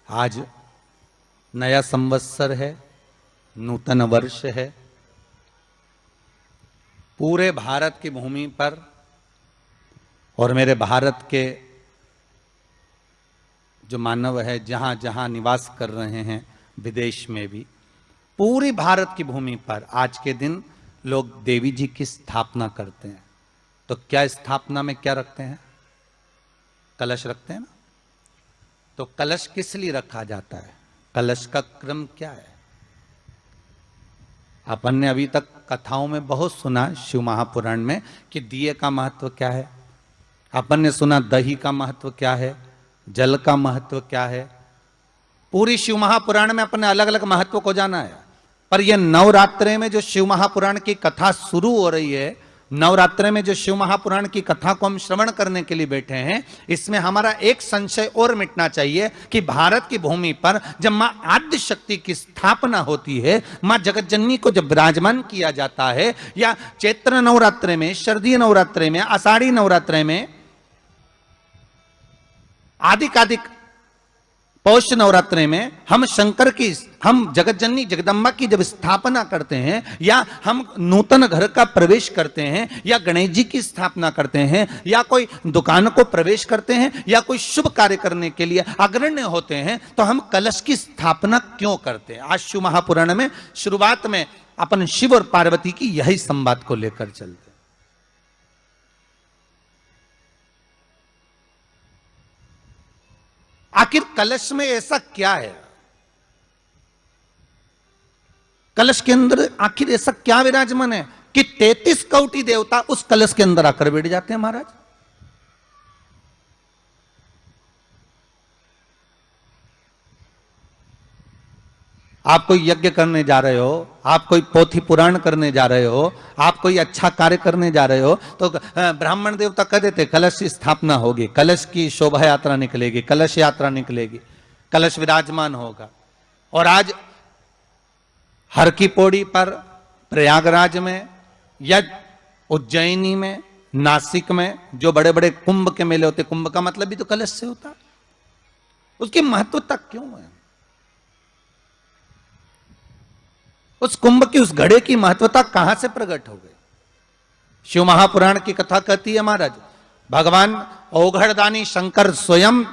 आज नया संवत्सर है, नूतन वर्ष है। पूरे भारत की भूमि पर और मेरे भारत के जो मानव है जहां जहां निवास कर रहे हैं, विदेश में भी, पूरी भारत की भूमि पर आज के दिन लोग देवी जी की स्थापना करते हैं। तो क्या स्थापना में क्या रखते हैं? कलश रखते हैं ना। तो कलश किस लिए रखा जाता है? कलश का क्रम क्या है? अपन ने अभी तक कथाओं में बहुत सुना, शिव महापुराण में, कि दिए का महत्व क्या है। अपन ने सुना दही का महत्व क्या है, जल का महत्व क्या है। पूरी शिव महापुराण में अपन ने अलग अलग महत्व को जाना है। पर यह नवरात्रे में जो शिव महापुराण की कथा शुरू हो रही है, नवरात्रे में जो शिव महापुराण की कथा को हम श्रवण करने के लिए बैठे हैं, इसमें हमारा एक संशय और मिटना चाहिए कि भारत की भूमि पर जब मां आद्य शक्ति की स्थापना होती है, मां जगत जननी को जब विराजमान किया जाता है, या चैत्र नवरात्रे में, शरदीय नवरात्रे में, आषाढ़ी नवरात्रे में, आदिकादिक पौष नवरात्रे में हम शंकर की, हम जगत जननी जगदम्बा की जब स्थापना करते हैं, या हम नूतन घर का प्रवेश करते हैं, या गणेश जी की स्थापना करते हैं, या कोई दुकान को प्रवेश करते हैं, या कोई शुभ कार्य करने के लिए अग्रण्य होते हैं, तो हम कलश की स्थापना क्यों करते हैं? आज शिव महापुराण में शुरुआत में अपन शिव और पार्वती की यही संवाद को लेकर चलते हैं। आखिर कलश में ऐसा क्या है? कलश के अंदर आखिर ऐसा क्या विराजमान है कि 33 कोटि देवता उस कलश के अंदर आकर बैठ जाते हैं? महाराज, आप कोई यज्ञ करने जा रहे हो, आप कोई पोथी पुराण करने जा रहे हो, आप कोई अच्छा कार्य करने जा रहे हो, तो ब्राह्मण देवता कह देते कलश की स्थापना होगी, कलश की शोभा यात्रा निकलेगी, कलश यात्रा निकलेगी, कलश विराजमान होगा। और आज हर की पौड़ी पर, प्रयागराज में, या उज्जैनी में, नासिक में जो बड़े बड़े कुंभ के मेले होते, कुंभ का मतलब भी तो कलश से होता, उसकी महत्वता क्यों है? उस कुंभ की, उस घड़े की महत्वता कहां से प्रकट हो गई? शिव महापुराण की कथा कहती है महाराज, भगवान औघड़दानी शंकर स्वयं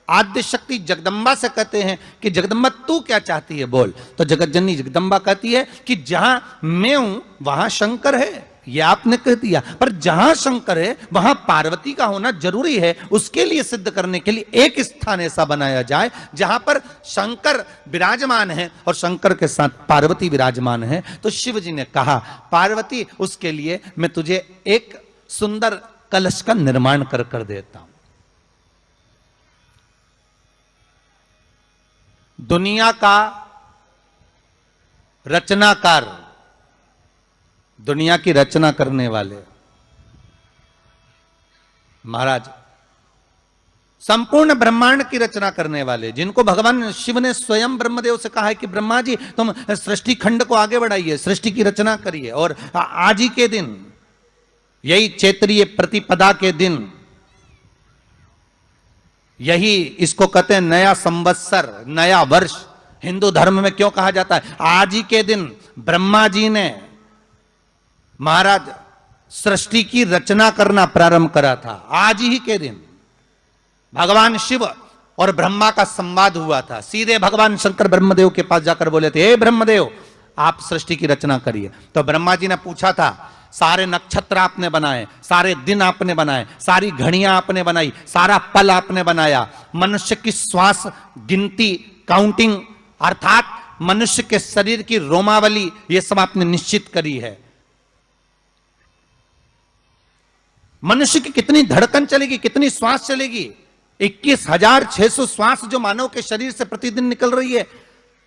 आद्य शक्ति जगदम्बा से कहते हैं कि जगदम्बा तू क्या चाहती है बोल। तो जगत जननी जगदम्बा कहती है कि जहां मैं हूं वहां शंकर है। ये आपने कह दिया, पर जहां शंकर है वहां पार्वती का होना जरूरी है। उसके लिए सिद्ध करने के लिए एक स्थान ऐसा बनाया जाए जहां पर शंकर विराजमान है और शंकर के साथ पार्वती विराजमान है। तो शिव जी ने कहा, पार्वती, उसके लिए मैं तुझे एक सुंदर कलश का निर्माण कर देता हूं। दुनिया का रचनाकार, दुनिया की रचना करने वाले महाराज, संपूर्ण ब्रह्मांड की रचना करने वाले, जिनको भगवान शिव ने स्वयं ब्रह्मदेव से कहा है कि ब्रह्मा जी तुम सृष्टि खंड को आगे बढ़ाइए, सृष्टि की रचना करिए। और आज ही के दिन, यही चैत्रीय प्रतिपदा के दिन, यही इसको कहते हैं नया संवत्सर, नया वर्ष। हिंदू धर्म में क्यों कहा जाता है? आज ही के दिन ब्रह्मा जी ने महाराज सृष्टि की रचना करना प्रारंभ करा था। आज ही के दिन भगवान शिव और ब्रह्मा का संवाद हुआ था। सीधे भगवान शंकर ब्रह्मदेव के पास जाकर बोले थे, हे ब्रह्मदेव, आप सृष्टि की रचना करिए। तो ब्रह्मा जी ने पूछा था, सारे नक्षत्र आपने बनाए, सारे दिन आपने बनाए, सारी घड़ियां आपने बनाई, सारा पल आपने बनाया, मनुष्य की श्वास गिनती, काउंटिंग, अर्थात मनुष्य के शरीर की रोमावली, ये सब आपने निश्चित करी है। मनुष्य की कितनी धड़कन चलेगी, कितनी श्वास चलेगी, 21,600 श्वास जो मानव के शरीर से प्रतिदिन निकल रही है,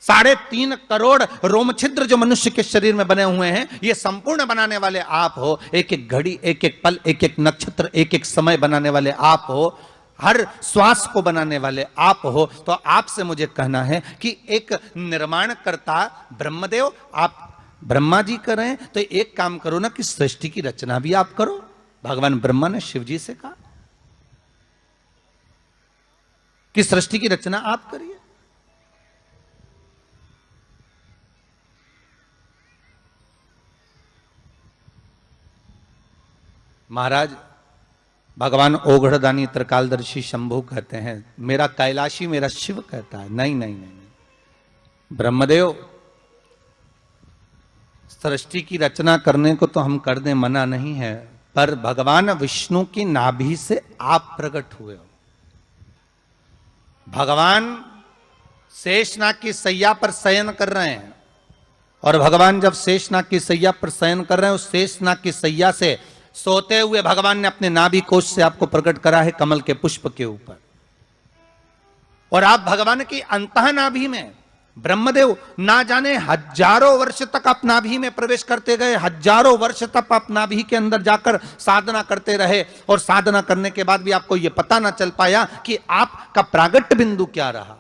3.5 करोड़ रोम छिद्र जो मनुष्य के शरीर में बने हुए हैं, ये संपूर्ण बनाने वाले आप हो। एक एक घड़ी, एक एक पल, एक एक नक्षत्र, एक एक समय बनाने वाले आप हो। हर श्वास को बनाने वाले आप हो। तो आपसे मुझे कहना है कि एक निर्माणकर्ता ब्रह्मदेव, आप ब्रह्मा जी करें तो एक काम करो ना कि सृष्टि की रचना भी आप करो। भगवान ब्रह्मा ने शिव जी से कहा कि सृष्टि की रचना आप करिए। महाराज भगवान ओघड़दानी त्रिकालदर्शी शंभु कहते हैं, मेरा कैलाशी मेरा शिव कहता है, नहीं नहीं नहीं, नहीं। ब्रह्मदेव सृष्टि की रचना करने को तो हम कर दें, मना नहीं है, पर भगवान विष्णु की नाभि से आप प्रकट हुए हो। भगवान शेषनाग की सैया पर शयन कर रहे हैं, और भगवान जब शेषनाग की सैया पर शयन कर रहे हैं, उस शेषनाग की सैया से सोते हुए भगवान ने अपने नाभि कोश से आपको प्रकट करा है कमल के पुष्प के ऊपर, और आप भगवान की अंतः नाभि में, ब्रह्मदेव ना जाने हजारों वर्ष तक आप नाभि में प्रवेश करते गए, हजारों वर्ष तक आप नाभि के अंदर जाकर साधना करते रहे, और साधना करने के बाद भी आपको यह पता ना चल पाया कि आपका प्रागट्य बिंदु क्या रहा।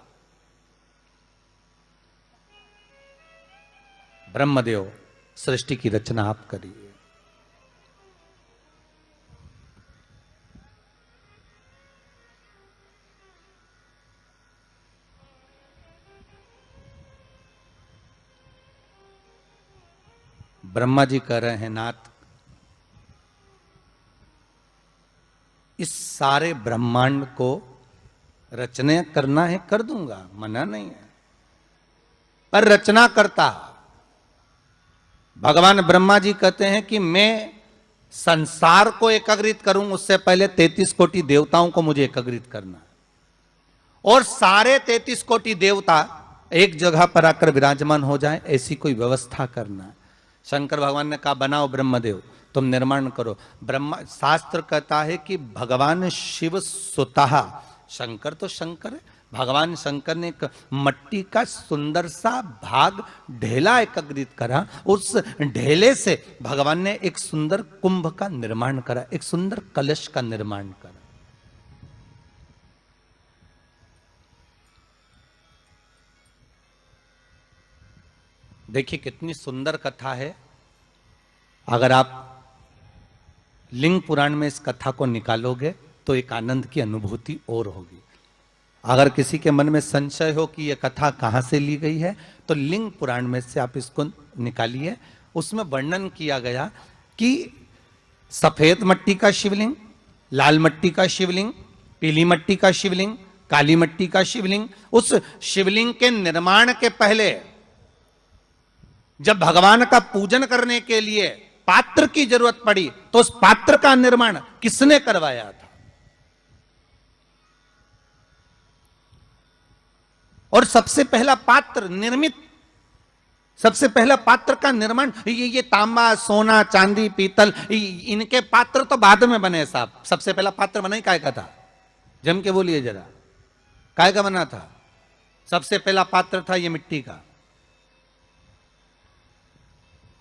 ब्रह्मदेव सृष्टि की रचना आप करिए। ब्रह्मा जी कह रहे हैं, नाथ इस सारे ब्रह्मांड को रचना करना है, कर दूंगा, मना नहीं है, पर रचना करता भगवान ब्रह्मा जी कहते हैं कि मैं संसार को एकाग्रित करूं, उससे पहले 33 कोटि देवताओं को मुझे एकाग्रित करना है, और सारे 33 कोटि देवता एक जगह पर आकर विराजमान हो जाए, ऐसी कोई व्यवस्था करना है। शंकर भगवान ने कहा, बनाओ ब्रह्मदेव, तुम निर्माण करो। ब्रह्मा शास्त्र कहता है कि भगवान शिव स्वतः, शंकर तो शंकर है, भगवान शंकर ने एक मट्टी का सुंदर सा भाग ढेला एकत्रित करा, उस ढेले से भगवान ने एक सुंदर कुंभ का निर्माण करा, एक सुंदर कलश का निर्माण करा। देखिए कितनी सुंदर कथा है। अगर आप लिंग पुराण में इस कथा को निकालोगे तो एक आनंद की अनुभूति और होगी। अगर किसी के मन में संशय हो कि यह कथा कहां से ली गई है, तो लिंग पुराण में से आप इसको निकालिए। उसमें वर्णन किया गया कि सफेद मट्टी का शिवलिंग, लाल मट्टी का शिवलिंग, पीली मट्टी का शिवलिंग, काली मट्टी का शिवलिंग, उस शिवलिंग के निर्माण के पहले जब भगवान का पूजन करने के लिए पात्र की जरूरत पड़ी, तो उस पात्र का निर्माण किसने करवाया था? और सबसे पहला पात्र निर्मित, सबसे पहला पात्र का निर्माण, ये तांबा, सोना, चांदी, पीतल, इनके पात्र तो बाद में बने साहब। सबसे पहला पात्र बना ही काय का था? जम के बोलिए जरा, काय का बना था? सबसे पहला पात्र था ये मिट्टी का।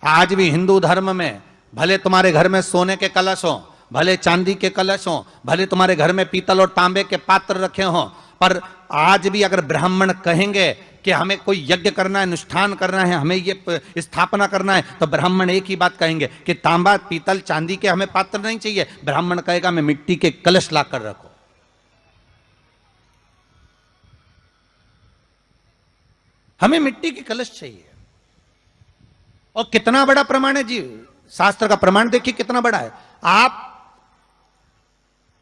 आज भी हिंदू धर्म में भले तुम्हारे घर में सोने के कलश हो, भले चांदी के कलश हो, भले तुम्हारे घर में पीतल और तांबे के पात्र रखे हों, पर आज भी अगर ब्राह्मण कहेंगे कि हमें कोई यज्ञ करना है, अनुष्ठान करना है, हमें ये स्थापना करना है, तो ब्राह्मण एक ही बात कहेंगे कि तांबा, पीतल, चांदी के हमें पात्र नहीं चाहिए। ब्राह्मण कहेगा मैं मिट्टी के कलश लाकर रखो। हमें मिट्टी के कलश चाहिए। और कितना बड़ा प्रमाण है जी, शास्त्र का प्रमाण देखिए कितना बड़ा है। आप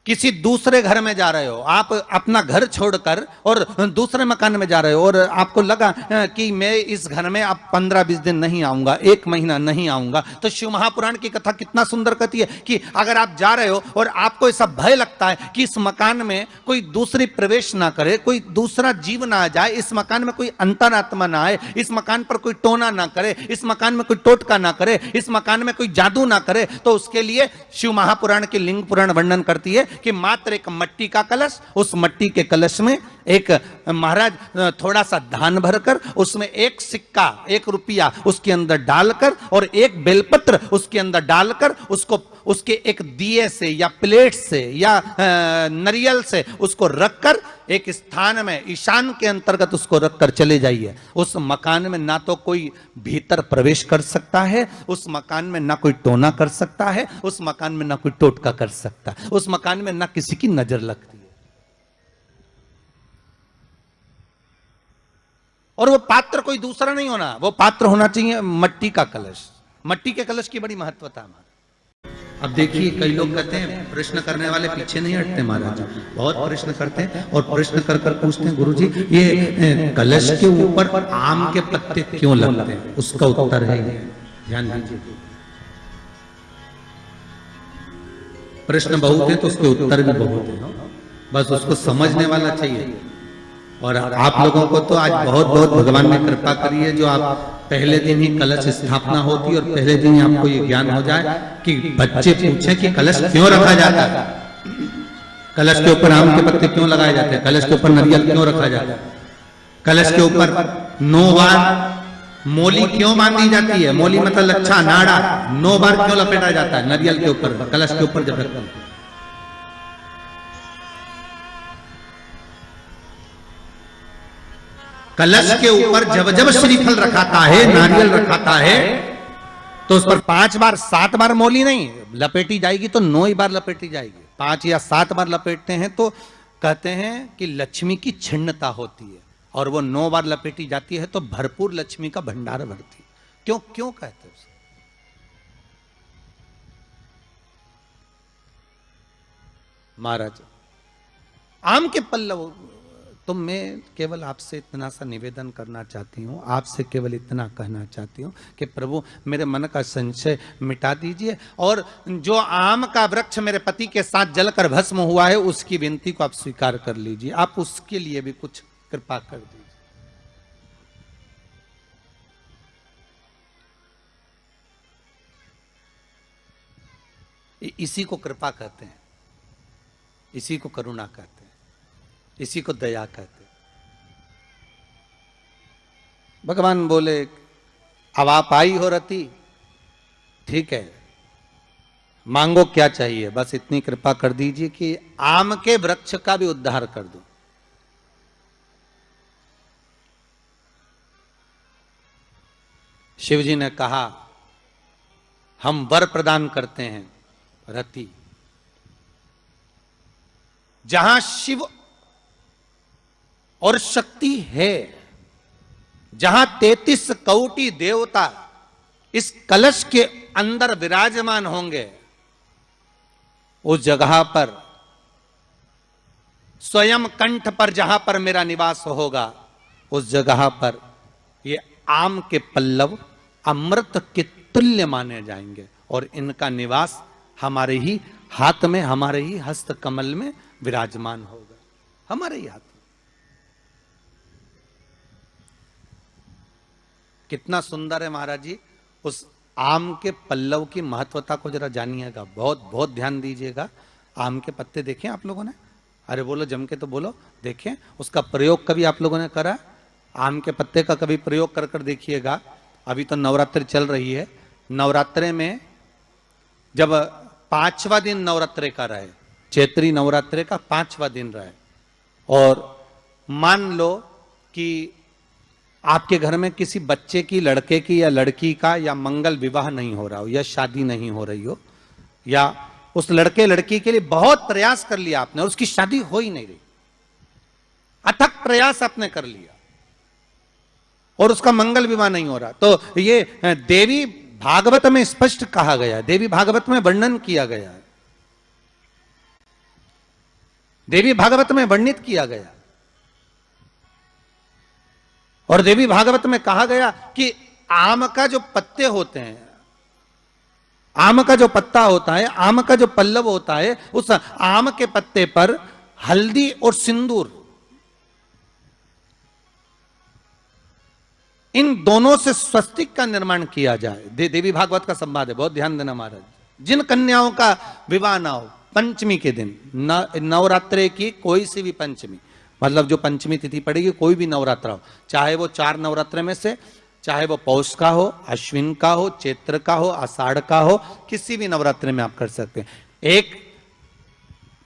किसी दूसरे घर में जा रहे हो, आप अपना घर छोड़कर और दूसरे मकान में जा रहे हो, और आपको लगा कि मैं इस घर में अब 15-20 दिन नहीं आऊंगा, 1 महीना नहीं आऊंगा, तो शिव महापुराण की कथा कितना सुंदर कहती है कि अगर आप जा रहे हो और आपको ऐसा भय लगता है कि इस मकान में कोई दूसरी प्रवेश ना करे, कोई दूसरा जीव ना आ जाए, इस मकान में कोई अंतरात्मा ना आए, इस मकान पर कोई टोना ना करे, इस मकान में कोई टोटका ना करे, इस मकान में कोई जादू ना करे, तो उसके लिए शिव महापुराण की लिंग पुराण वर्णन करती है कि मात्र एक मट्टी का कलश, उस मट्टी के कलश में एक महाराज थोड़ा सा धान भरकर, उसमें 1 सिक्का, 1 रुपया उसके अंदर डालकर, और 1 बेलपत्र उसके अंदर डालकर, उसको उसके एक दिए से या प्लेट से या नरियल से उसको रखकर एक स्थान में ईशान के अंतर्गत उसको रखकर चले जाइए। उस मकान में ना तो कोई भीतर प्रवेश कर सकता है, उस मकान में ना कोई टोना कर सकता है, उस मकान में ना कोई टोटका कर सकता है, उस मकान में ना किसी की नजर लगती है। और वो पात्र कोई दूसरा नहीं होना, वो पात्र होना चाहिए मट्टी का कलश। मट्टी के कलश की बड़ी महत्वता है। अब देखिए कई लोग कहते हैं प्रश्न करने वाले पीछे नहीं हटते महाराज, बहुत प्रश्न करते हैं और प्रश्न कर कर पूछते हैं गुरुजी ये कलश के ऊपर आम के पत्ते क्यों लगते हैं, उसका उत्तर है ये, ध्यान दीजिए। प्रश्न बहुत है तो उसके उत्तर भी बहुत है, बस उसको समझने वाला चाहिए। और आप लोगों को तो आज बहुत बहुत भगवान ने कृपा करी है, जो आप पहले दिन ही कलश स्थापना होती और पहले दिन ही आपको ये ज्ञान हो जाए कि बच्चे पूछे कि कलश क्यों रखा जाता है, कलश के ऊपर आम के पत्ते क्यों लगाए जाते हैं, कलश के ऊपर नारियल क्यों रखा जाता है, कलश के ऊपर 9 बार मोली क्यों बांधी जाती है, मोली मतलब लच्छा नाड़ा 9 बार क्यों लपेटा जाता है नारियल के ऊपर, कलश के ऊपर जब रखते हैं। कलश के ऊपर जब जब श्रीफल रखाता है, नारियल रखाता है, तो उस पर 5 बार 7 बार मोली नहीं लपेटी जाएगी, तो 9 ही बार लपेटी जाएगी। 5 या 7 बार लपेटते हैं तो कहते हैं कि लक्ष्मी की छिन्नता होती है, और वो 9 बार लपेटी जाती है तो भरपूर लक्ष्मी का भंडार भरती है। क्यों क्यों कहते हैं उसे? महाराज आम के पल्लव, तो मैं केवल आपसे इतना सा निवेदन करना चाहती हूँ, आपसे केवल इतना कहना चाहती हूँ कि प्रभु मेरे मन का संशय मिटा दीजिए, और जो आम का वृक्ष मेरे पति के साथ जलकर भस्म हुआ है उसकी विनती को आप स्वीकार कर लीजिए, आप उसके लिए भी कुछ कृपा कर दीजिए। इसी को कृपा कहते हैं, इसी को करुणा कहते हैं, इसी को दया कहते। भगवान बोले अब आप आई हो रति, ठीक है मांगो क्या चाहिए, बस इतनी कृपा कर दीजिए कि आम के वृक्ष का भी उद्धार कर दो। शिव जी ने कहा हम वर प्रदान करते हैं रति, जहां शिव और शक्ति है, जहां 33 कोटि देवता इस कलश के अंदर विराजमान होंगे, उस जगह पर स्वयं कंठ पर जहां पर मेरा निवास होगा, उस जगह पर ये आम के पल्लव अमृत के तुल्य माने जाएंगे, और इनका निवास हमारे ही हाथ में, हमारे ही हस्त कमल में विराजमान होगा, हमारे ही हाथ। कितना सुंदर है महाराज जी। उस आम के पल्लव की महत्वता को जरा जानिएगा, बहुत बहुत ध्यान दीजिएगा। आम के पत्ते देखें आप लोगों ने, अरे बोलो जम के तो बोलो, देखें उसका प्रयोग कभी आप लोगों ने करा? आम के पत्ते का कभी प्रयोग कर कर देखिएगा। अभी तो नवरात्रि चल रही है, नवरात्रे में जब 5वां दिन नवरात्रे का रहे, चैत्री नवरात्रे का 5वां दिन रहे, और मान लो कि आपके घर में किसी बच्चे की, लड़के की या लड़की का या मंगल विवाह नहीं हो रहा हो, या शादी नहीं हो रही हो, या उस लड़के लड़की के लिए बहुत प्रयास कर लिया आपने और उसकी शादी हो ही नहीं रही, अथक प्रयास आपने कर लिया और उसका मंगल विवाह नहीं हो रहा, तो ये देवी भागवत में स्पष्ट कहा गया, देवी भागवत में वर्णन किया गया, देवी भागवत में वर्णित किया गया। और देवी भागवत में कहा गया कि आम का जो पत्ते होते हैं, आम का जो पत्ता होता है, आम का जो पल्लव होता है, उस आम के पत्ते पर हल्दी और सिंदूर, इन दोनों से स्वस्तिक का निर्माण किया जाए। देवी भागवत का संवाद है, बहुत ध्यान देना महाराज। जिन कन्याओं का विवाह ना हो पंचमी के दिन, नवरात्रे की कोई सी भी पंचमी, मतलब जो पंचमी तिथि पड़ेगी, कोई भी नवरात्रा हो, चाहे वो 4 नवरात्रे में से, चाहे वो पौष का हो, अश्विन का हो, चैत्र का हो, आषाढ़ का हो, किसी भी नवरात्रे में आप कर सकते हैं। एक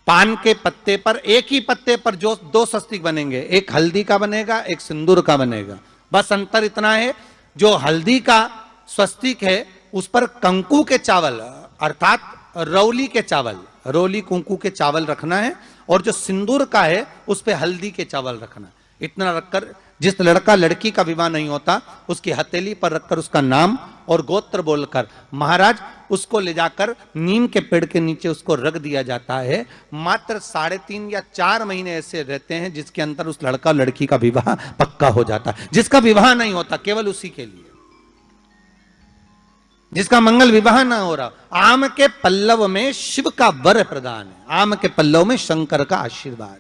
पान के पत्ते पर, एक ही पत्ते पर जो 2 स्वस्तिक बनेंगे, एक हल्दी का बनेगा, एक सिंदूर का बनेगा। बस अंतर इतना है, जो हल्दी का स्वस्तिक है उस पर कंकु के चावल, अर्थात रौली के चावल, रोली कुंकू के चावल रखना है, और जो सिंदूर का है उस पे हल्दी के चावल रखना। इतना रखकर जिस लड़का लड़की का विवाह नहीं होता उसकी हथेली पर रखकर उसका नाम और गोत्र बोलकर महाराज उसको ले जाकर नीम के पेड़ के नीचे उसको रख दिया जाता है। मात्र 3.5 या 4 महीने ऐसे रहते हैं जिसके अंदर उस लड़का लड़की का विवाह पक्का हो जाता है। जिसका विवाह नहीं होता केवल उसी के लिए, जिसका मंगल विवाह ना हो रहा, आम के पल्लव में शिव का वर प्रदान है, आम के पल्लव में शंकर का आशीर्वाद।